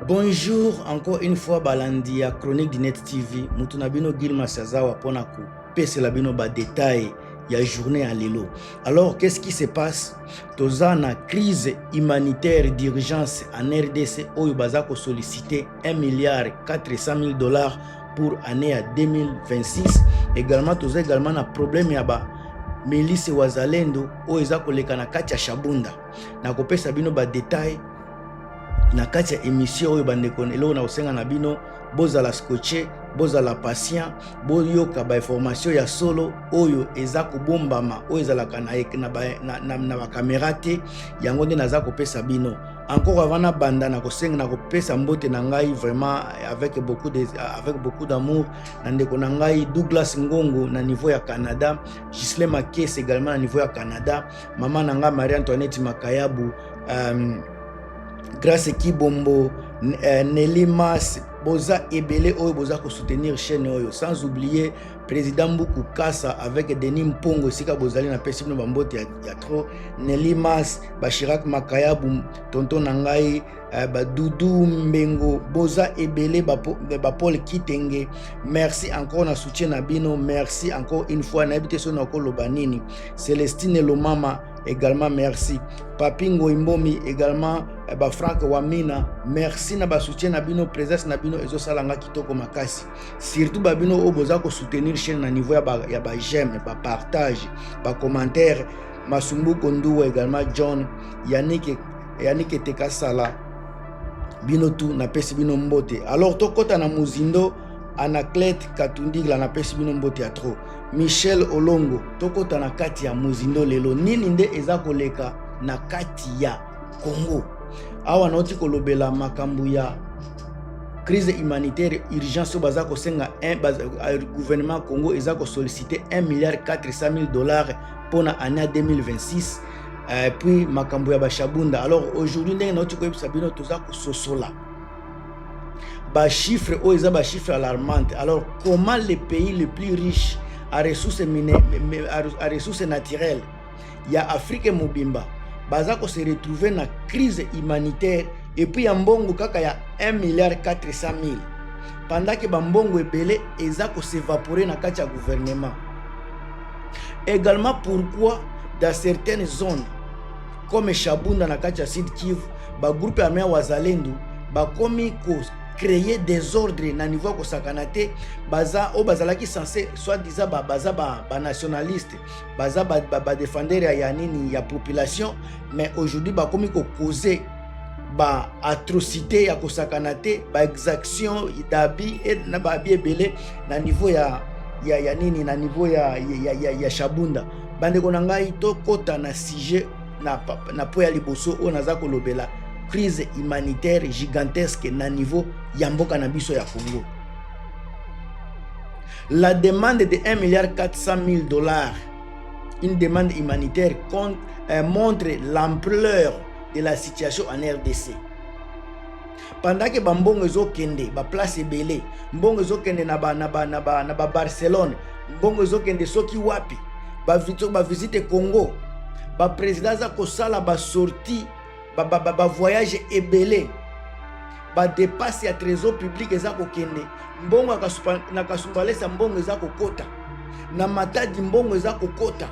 Bonjour encore une fois balandi à Chronique du Net TV. Mutunabino Gilma Sazawa pona ku pese labino ba détail ya journée à lelo. Alors qu'est-ce qui se passe? Toza na crise humanitaire d'urgence en RDC oyo bazako solliciter 1 milliard 400 000 dollars pour année à 2026. Également toza également na problème ya ba milice wazalendo oyo ezako leka na kati ya Shabunda. Na kopesa bino ba détail na kati ya émission oyo bandeko eloko na osenga na bino bozala scotché bozala patient boyoka ba information ya solo oyo eza kobombama oyo ezalaka na bakamera te yango nde naza kopesa bino encore avant na banda na kosenga na kopesa mbote na ngai vraiment avec beaucoup d'amour na ndeko na ngai Douglas Ngongo na niveau ya Canada, Gislem Makes également na niveau ya Canada, maman na ngai Marie Antoinette Makayabu, Grâce Kibombo, Nelly Mas, Boza Ebele oyo boza ko soutenir chaîne oyo, sans oublier président Mboukou Kassa avec Denis Mpongo sika bozali na pesi bino bambote ya trop, Nelly Mas, Bashirak Makayabu, tonton nangai, Doudou Mbengo, Boza Ebele, Paul Kitenge. Merci encore na soutien na bino, merci encore une fois na habité son encore lobanini. Célestine Lomama également merci. Papingo Imbomi également, Franck Wamina, merci na ba soutien na bino, présence na bino ezo salanga kitoko makasi. Surtout babino o boza ko soutenir chaîne na niveau ya ba j'aime, ba partage, ba commentaire. Masumbu Konduwa également John, Yannick Tekasala, bino tout na pesi bino mbote. Alors tokota na Muzindo, Anaclete Katundi la na pesi bino mbote ya trop. Michel Olongo tokota na kati ya Muzindo lelo nini nde eza koleka na kati ya Congo. Awa nauti kolobela makambu ya crise humanitaire urgence baza ko senga gouvernement Congo eza ko solliciter 1 milliard 400 000 dollars pour la année 2026. Puis makambu ya Bashabunda. Alors aujourd'hui ndenge nauti ko yebisa bino toza ko sosola ba chiffre o eza ba chiffre alarmante. Alors comment les pays les plus riches à ressources naturelles ya Afrique mobimba baza ko se retrouver na crise humanitaire et puis ya mbongo kaka ya 1 milliard 400 000 pendant que bambongo ebele eza ko s'évaporer na kati ya gouvernement. Également pourquoi dans certaines zones comme Shabunda na kati ya Sud Kivu ba groupe armé wazalendo ba komi ko créer des ordres na niveau ko sakanate baza o bazalaki censé soit disant baza ba nationaliste baza ba défendre ya nini ya population, mais aujourd'hui ba komi ko causer ba atrocité ya ko sakanate ba exaction d'abi et na ba biebele na niveau ya nini na niveau ya Shabunda. Bande ko ngai to kota na sujet na po ya liboso o naza ko lobela crise humanitaire gigantesque na niveau ya mboka na biso ya Congo. La demande de 1 milliard 400 000 dollars, une demande humanitaire montre l'ampleur de la situation en RDC. Pendant que bambongo ezo kende ba place ebele, mbongo ezo kende na ba Barcelone, mbongo ezo kende soki wapi, ba visite Congo, ba président za ko sala ba sortie ba voyage ebele, ba dépasse ya trésor public eza ko kende, mbongo na kasumbalesa mbongo eza ko kota, na matadi mbongo eza ko kota,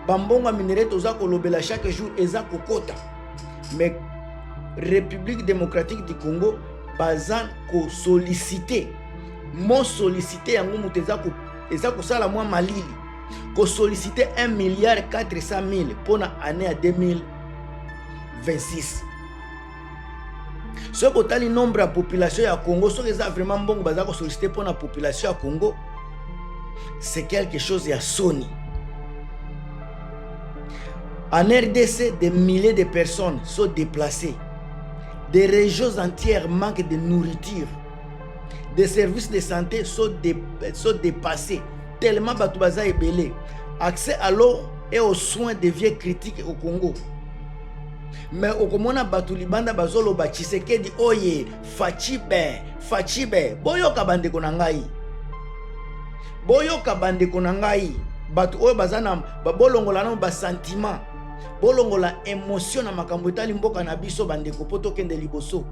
ba mbongo minéraux eza ko lobela chaque jour eza ko kota. Mais République démocratique du Congo bazan ko solliciter yango mutu eza ko sala mwa malili ko solliciter 1 milliard 400 000 pour la année à 2026. Ce botali nombre de population ya Congo, ce que vraiment bon baza ko solliciter pour la population ya Congo, c'est quelque chose ya soni. En RDC, des milliers de personnes sont déplacées. Des régions entières manquent de nourriture. Des services de santé sont dépassés. Tellement Batoubaza est belé. Accès à l'eau et aux soins devient critique au Congo. Mais au Komona Batulibanda Bazolo Bachisekedi oye Fachibe boyoka bande konangai. Boyoka bande konangai. Batu oyo bazana bolongola na ba sentiment. Bolongola émotion na makambo etali mboka na biso bande ko poto kende liboso.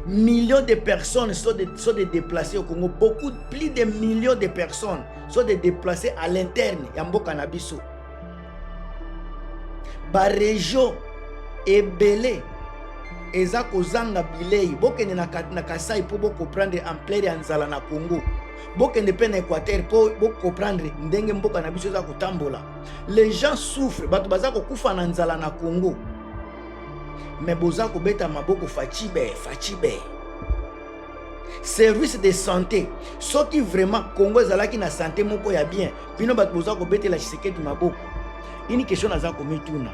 Millions de personnes sont des déplacés au Congo. Beaucoup, plus de millions de personnes sont des déplacés à l'interne. Yamboka na biso. Ba région ebele eza kozanga bilei. Bokende na Kasai pour comprendre ampleur ya nzala na Congo. Bokende pe na Équateur pour comprendre ndenge mboka na biso eza kotambola. Les gens souffrent. Bato baza kokufa na nzala na Congo. Mais boza ko beta maboko fachibe. Service de santé. Ce qui vraiment Congo ezalaki na santé moko ya bien. Bino bato boza ko beta la Tshisekedi maboko. Ini question naza ko mituna.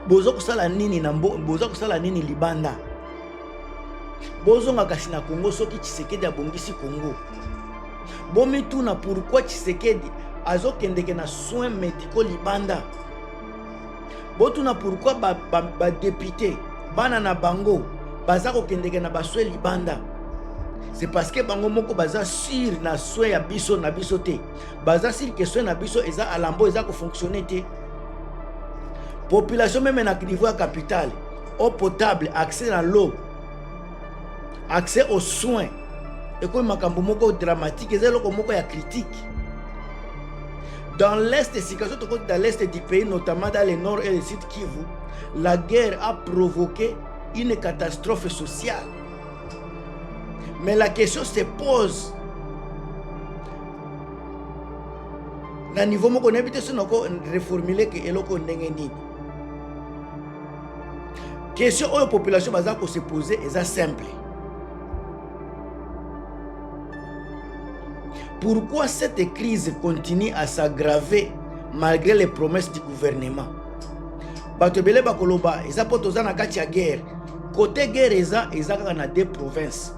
Boza ko sala nini na boza ko sala nini libanda. Bozo nga kasi na Congo soki Tshisekedi abongisi Congo. Bo mituna pourquoi Tshisekedi azokendeke na soins médicaux libanda. Botuna pourquoi ba député bana na bango baza kokendeke na baswe libanda. C'est parce que bango moko baza sur na soin ya biso na biso te. Baza sur que soin na biso eza alambo eza ko fonctionner te. Population même na niveau ya capitale, eau potable, accès à l'eau, accès aux soins. Et comme makambo moko dramatique eza loko moko ya critique. Dans l'est, dans l'est du pays, notamment dans le nord et le sud Kivu, la guerre a provoqué une catastrophe sociale. Mais la question se pose. Na niveau moko na bité sonoko reformuler que eloko ndenge nini. Question oyo population baza ko se poser est simple. Pourquoi cette crise continue à s'aggraver malgré les promesses du gouvernement? Batobele bakoloba, eza potoza na kati ya guerre. Côté guerre eza na deux provinces.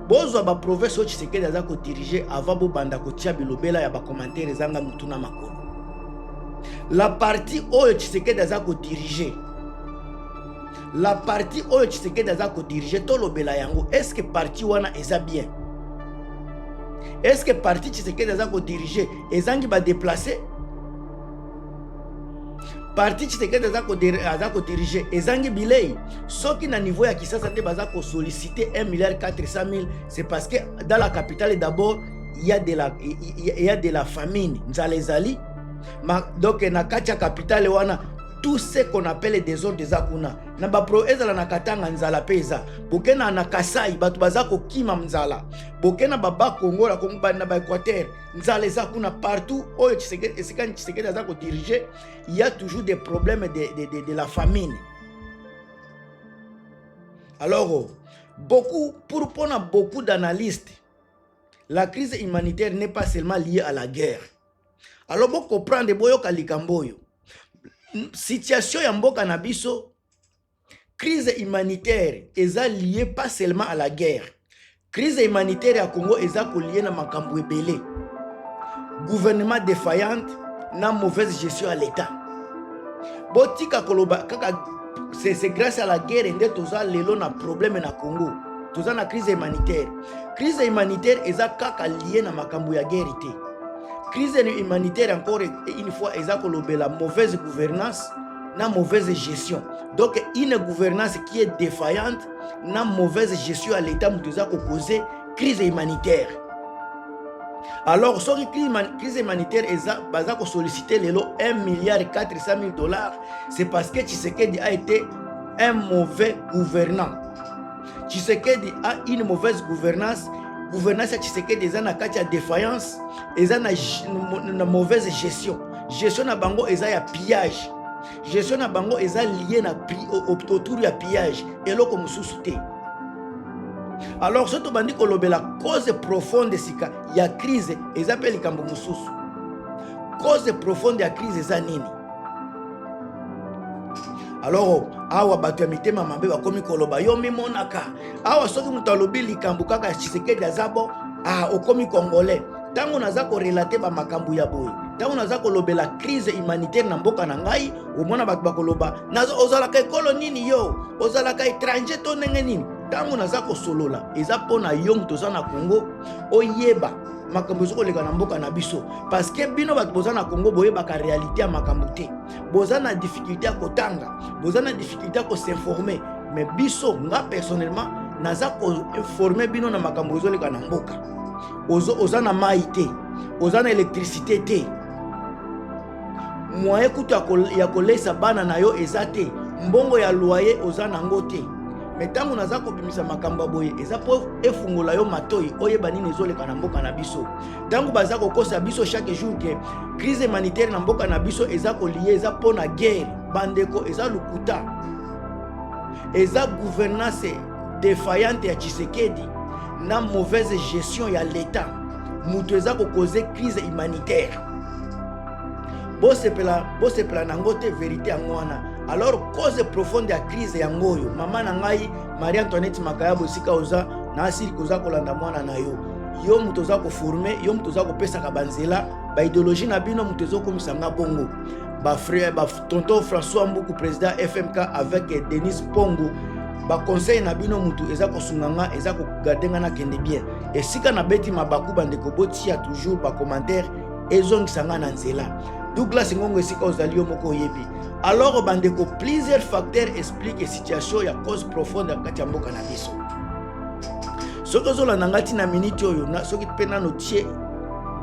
Bozo ba province oyo Tshisekedi aza ko diriger avant bo banda ko tia bilobela ya ba commentaire ezanga mutuna makolo. La partie oyo Tshisekedi aza ko diriger. La partie oyo Tshisekedi aza ko diriger to lobela yango, est-ce que partie wana eza bien? Est-ce que parti Tshisekedi aza ko diriger ezangi ba déplacer? Parti Tshisekedi aza ko diriger ezangi bilei. Soki na niveau ya Kisasa te baza ko solliciter 1,4 milliard, c'est parce que dans la capitale d'abord il y a de la famine. Nzalezali. Donc na kati ya capitale wana tout ce qu'on appelle des zones des akuna. Na ba pro ezala na Katanga nzala peza. Bokena na Kasai batu bazako kima nzala. Bokena baba Congo la Congo na ba Équateur nzala ezakuna partout oyo Tshisekedi azako diriger, il y a toujours des problèmes de la famine. Alors pour beaucoup d'analystes, la crise humanitaire n'est pas seulement liée à la guerre. Alors vous comprendre boyo kalikamboyo. Situation ya mboka na biso, crise humanitaire eza liée pas seulement à la guerre. Crise humanitaire ya Congo eza ko liée na makambo ebele. Gouvernement défaillant na mauvaise gestion à l'état. Botika koloba kaka c'est grâce à la guerre nde toza lelo na problème na Congo. Toza na crise humanitaire. Crise humanitaire eza kaka liée na makambo ya guerre te. Crise humanitaire encore une fois la mauvaise gouvernance, la mauvaise gestion. Donc une gouvernance qui est défaillante, la mauvaise gestion à l'état moutoza ko causer crise humanitaire. Alors sur crise humanitaire baza ko solliciter lelo 1,4 milliard, c'est parce que Tshisekedi a été un mauvais gouvernant. Tshisekedi a une mauvaise gouvernance. Gouvernance ya Tshisekedi eza na kati ya défaillance, eza na mauvaise gestion. Gestion na bango eza ya pillage. Gestion na bango eza lié na autour ya pillage eloko mususu te. Alors soto bandi kolobela cause profonde sika ya crise eza pe likambo mususu. Cause profonde ya crise eza nini? Alors awa bato ya mitema mabe bakomi koloba yo mimonaka awa soki mutu alobi likambo kaka Tshisekedi azabo okomi congolais tango naza ko relater ba makambo ya boye tango naza kolobela crise humanitaire na mboka na ngai omona bato bakoloba nazo ozalaka ekolo nini yo ozalaka étranger to ndenge nini tango naza ko solola eza pona yo toza na Congo oyeba makambo zoko leka na mboka na biso parce que bino bato boza na Congo boyebaka réalité ya makambo te boza na difficulté ya kotanga boza na difficulté ya ko s'informer mais biso nga personnellement naza ko informer bino na makambo ezoleka na mboka. Oza na mai te, oza na électricité te, moyen kutu ya kolesa bana na yo eza te, mbongo ya loyer oza nango te. Mais tango naza kobimisa makambo boye eza po efungola yo matoi oyeba nini ezoleka na mboka na biso. Tango baza kokosa biso chaque jour ke crise humanitaire na mboka na biso eza kolie eza pona guerre, bandeko eza lukuta, eza gouvernance défaillante ya Tshisekedi na mauvaise gestion ya l'état, mutu eza kokoze crise humanitaire. Bosepela nango te vérité yango wana. Alors cause profonde ya crise ya ngoyo mama na ngai Marie Antoinette Makayabo sika oza na asili koza kolanda mwana na yo, yo mutu oza koforme, yo mutu oza kopesa ka banzela ba idéologie na bino, mutu oza komisa nga bongo ba frère ba tonton François Mbuku président FMK avec Denis Pongo ba conseil na bino, mutu eza kosunganga eza kogardenga na kende bien esika na beti mabaku bandeko botia toujours ba commentaire ezongisanga na nzela. Douglas Ngongo esika ozali yo moko yebi. Alors bandeko, plusieurs facteurs expliquent la situation ya cause profonde ya kati ya mboka na biso. Soki ozolanda ngati na minute oyo na soki pena notie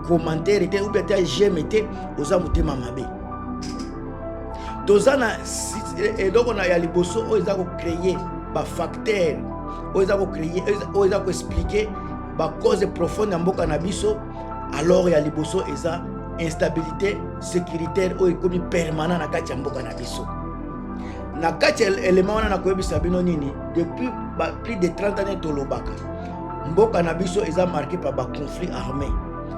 commentaire te ou bien te j'aime te oza motema mabe. Toza na eloko na ya liboso oyo eza ko créer ba facteur oyo eza ko créer oyo eza ko expliquer ba cause profonde ya mboka na biso. Alors ya liboso eza instabilité sécuritaire oyo ekomi permanent na kati ya mboka na biso. Na kati élément wana na koyebisa bino nini depuis plus de 30 années tolobaka mboka na biso eza marqué par ba conflit armé.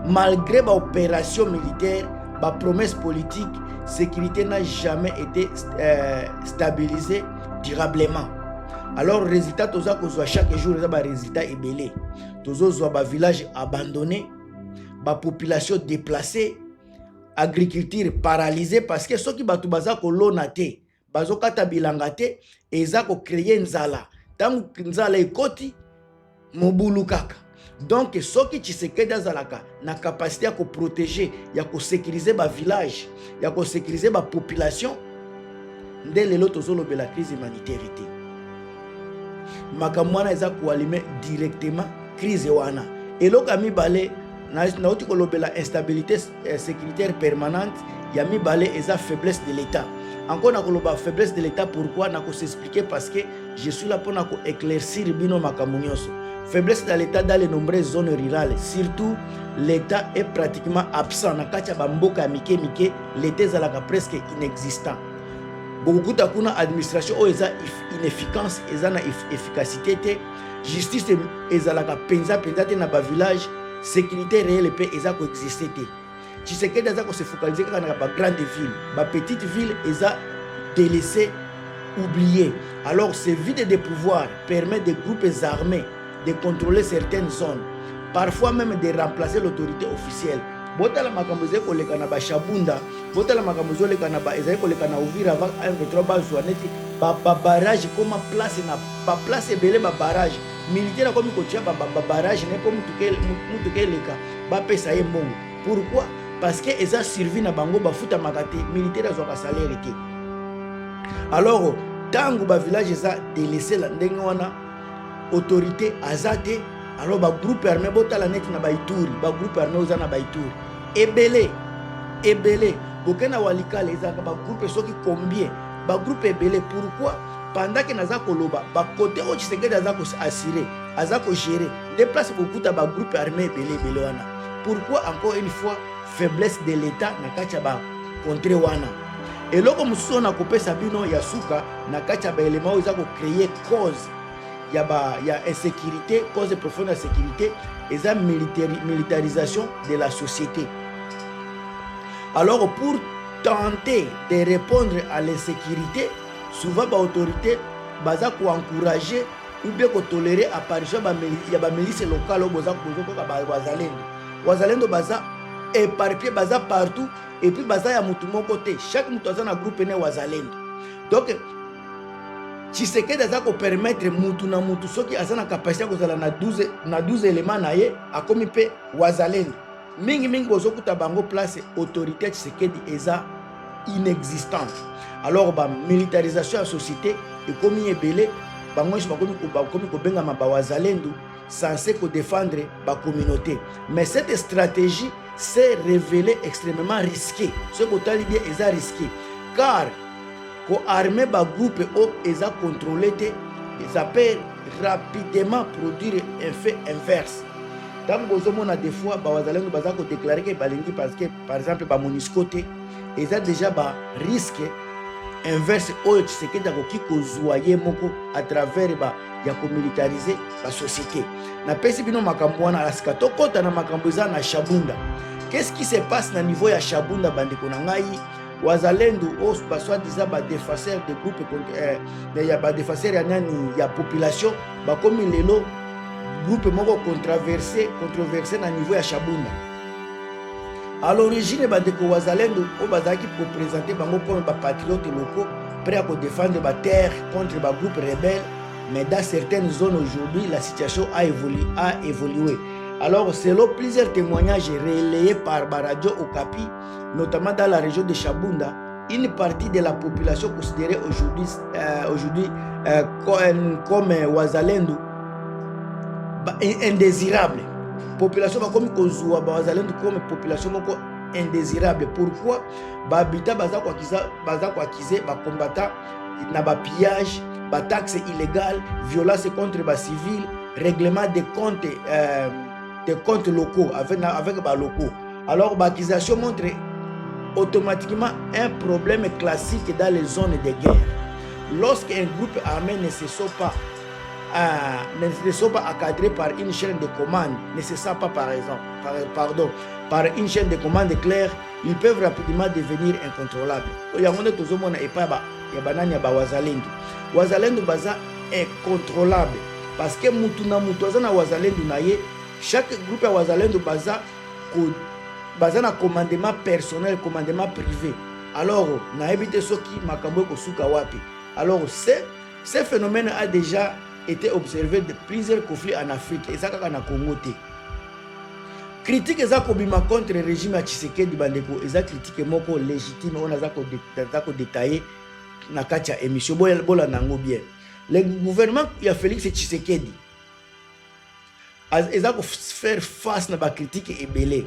Malgré ba opération militaire, ba promesse politique, sécurité n'a jamais été stabilisée durablement. Alors résultat toza kozwa chaque jour eza ba résultat ebele. Tozozwa ba village abandonné, ba population déplacée, agriculture paralysée parce que soki batu baza kolona te, bazo kata bilanga te, eza ko créer nzala. Tangu nzala ekoti mobulu kaka. Donc soki Tshisekedi azalaka na capacité ya ko protéger, ya ko sécuriser ba village, ya ko sécuriser ba population, nde lelo tozolobela crise humanitaire te. Makamwana eza ko allumer directement crise wana. Eloka mibale na uti kolobela instabilité sécuritaire permanente, ya mibale eza faiblesse de l'État. Encore na koloba faiblesse de l'État, pourquoi na ko s'expliquer parce que je suis là pour na ko éclaircir bino makambo nyonso. Faiblesse de l'État dans les nombreuses zones rurales, surtout l'État est pratiquement absent na kati ya bamboka mike mike, l'État ezalaka presque inexistant. Beaucoup de kuna administration o eza inefficace, eza na efficacité te, justice ezalaka penza te na ba village, sécurité réelle pe eza ko exister te. Tshisekedi eza ko se focaliser kaka na ba grande ville, ba petite ville eza délaissé, oublié. Alors ce vide de pouvoir permet des groupes armés de contrôler certaines zones, parfois même de remplacer l'autorité officielle. Botala makambo ezali koleka na bashabunda, botala makambo ezoleka na ezali koleka na Uvira avant M23 bazwa neti ba barrage comme place na ba place ebele ba barrage militaire comme kotia ba barrage ne comme mutuke leka ba pesa ye mbongo. Pourquoi? Parce que eza survie na bango bafuta makate militaire azwaka salaire te. Alors tango ba village eza délaissé la ndenge wana autorité azate, alors ba groupe armé botala net na ba Ituri, ba groupe armé oza na ba Ituri ebele bokena walikale ezaka ba groupe soki combien ba groupe ebele. Pourquoi? Pendant que naza koloba ba côté o Tshisekedi aza ko assurer, aza ko gérer des places beaucoup ta ba groupe armé ebele wana. Pourquoi? Encore une fois faiblesse de l'État na kati ba contre wana. Eloko mususu na kopesa bino ya suka na kati ba élément oza ko créer cause ya insécurité, cause profonde de sécurité, et la militarisation de la société. Alors pour tenter de répondre à l'insécurité, souvent l'autorité va encourager ou bien tolérer l'apparition de la milice locale au Wazalendo baza éparpillé baza partout et puis baza ya mutu mon côté. Chaque mutu a un groupe né Wazalendo. Donc Tshisekedi aza ko permettre mutu na mutu soki aza na capacité kozala na 12 éléments na ye akomi pe Wazalendo. Mingi bozokuta bango place autorité Tshisekedi eza inexistante. Alors ba militarisation de la société ekomi ebele, bango bakomi kobengama bawazalendo censé défendre la communauté. Mais cette stratégie s'est révélée extrêmement risquée. Ce que tu as dit est risqué. Car, pour armer ba groupe est contrôlé, ça peut rapidement produire un fait inverse. Tant que a des fois, bawazalendo baza ko déclarer que balingi parce que, par exemple, ba Monisco ils ont déjà ba risque inverse oyo Tshisekedi akoki kozwaye moko à travers ba ya komilitariser la société. Na pesi bino makambo wana alasika tokota na makambo eza na Shabunda. Qu'est-ce qui se passe na niveau ya Shabunda bandeko na ngai? Wazalendo os baswa diza ba défenseur de groupe ya ba défenseur ya nani ya population ba komi lelo groupe moko controversé na niveau ya Shabunda. À l'origine, bandeko wazalendo o bazaki pour présenter bango comme ba patriotes locaux prêts à défendre ba terre contre les groupes rebelles, mais dans certaines zones aujourd'hui, la situation a évolué. Alors, selon plusieurs témoignages relayés par Radio Okapi, notamment dans la région de Shabunda, une partie de la population considérée aujourd'hui comme wazalendo indésirable. Population comme kozwa wazalendo comme population moko indésirable. Pourquoi? Babita baza kwa kize ba combattant na ba pillage, ba taxes illégales, violence contre ba civils, règlement des comptes locaux avec ba locaux. Alors ba accusation montre automatiquement un problème classique dans les zones de guerre. Lorsqu'un groupe armé ne se sont pas encadrés par une chaîne de commande, par une chaîne de commande claire, ils peuvent rapidement devenir incontrôlables. Wazalendo baza incontrôlable parce que mutuna na wazalendo na ye, chaque groupe ya wazalendo baza na commandement personnel, commandement privé. Alors na ebite soki makambo ko suka wapi. Alors ce phénomène a déjà été observé de plusieurs conflits en Afrique et ça kaka na Congo te. Critique eza kobima contre le régime ya Tshisekedi bandeko eza critique moko légitime on aza ko détailler na kati ya émission bola nango bien. Le gouvernement ya Félix Tshisekedi eza ko faire face na ba critique ebele.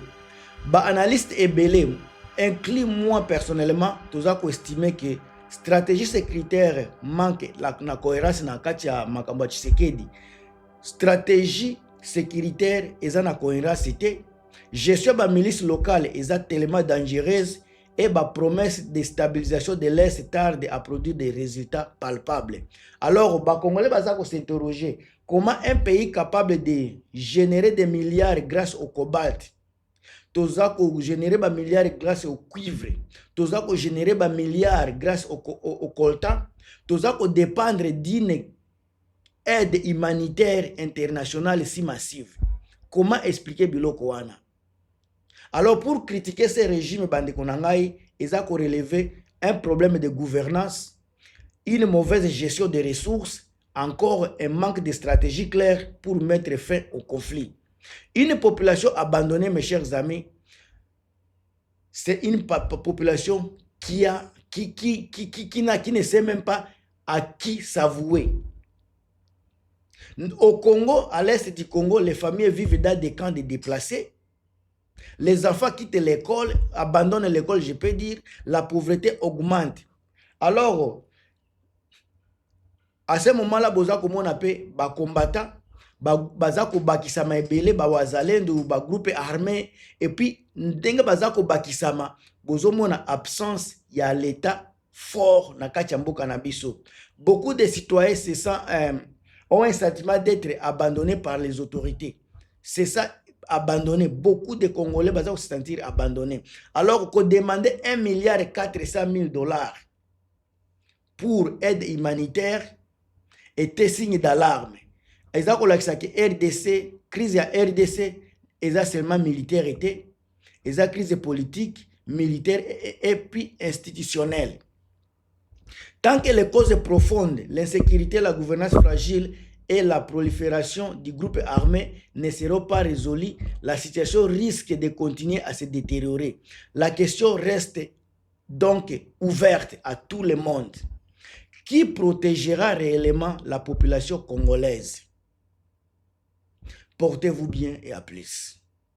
Ba analyste ebele inclut moi personnellement toza ko estimer que stratégie sécuritaire manque la cohérence na kati ya makambo ya Tshisekedi. Stratégie sécuritaire eza na cohérence te. Gestion ba milice locale eza tellement dangereuse et ba promesse de stabilisation de l'Est tarde à produire des résultats palpables. Alors ba Congolais baza ko s'interroger comment un pays capable de générer des milliards grâce au cobalt, toza ko générer ba milliards grâce au cuivre, toza ko générer ba milliards grâce au coltan, toza ko dépendre d'une aide humanitaire internationale si massive. Comment expliquer biloko wana? Alors pour critiquer ces régimes bandeko na ngai, eza ko relever un problème de gouvernance, une mauvaise gestion des ressources, encore un manque de stratégie claire pour mettre fin au conflit. Une population abandonnée, mes chers amis, c'est une population qui ne sait même pas à qui s'avouer. Au Congo, à l'est du Congo, les familles vivent dans des camps de déplacés. Les enfants quittent l'école, abandonnent l'école, je peux dire, la pauvreté augmente. Alors, à ce moment-là, on appelle les combattants, bazako bakisama ebele ba wazalendo ba groupe armé et puis ndenge bazako bakisama bozomona absence ya l'état fort na kati ya mboka na biso. Beaucoup de citoyens ont un sentiment d'être abandonnés par les autorités. C'est ça, abandonné. Beaucoup de Congolais bazako se sentir abandonnés. Alors qu'on demandait 1,4 milliard pour aide humanitaire était signe d'alarme. Et ça, RDC, crise à RDC, et ça seulement militaire était, et ça crise politique, militaire et puis institutionnelle. Tant que les causes profondes, l'insécurité, la gouvernance fragile et la prolifération du groupe armé ne seront pas résolues, la situation risque de continuer à se détériorer. La question reste donc ouverte à tout le monde. qui protégera réellement la population congolaise. Portez-vous bien et à plus.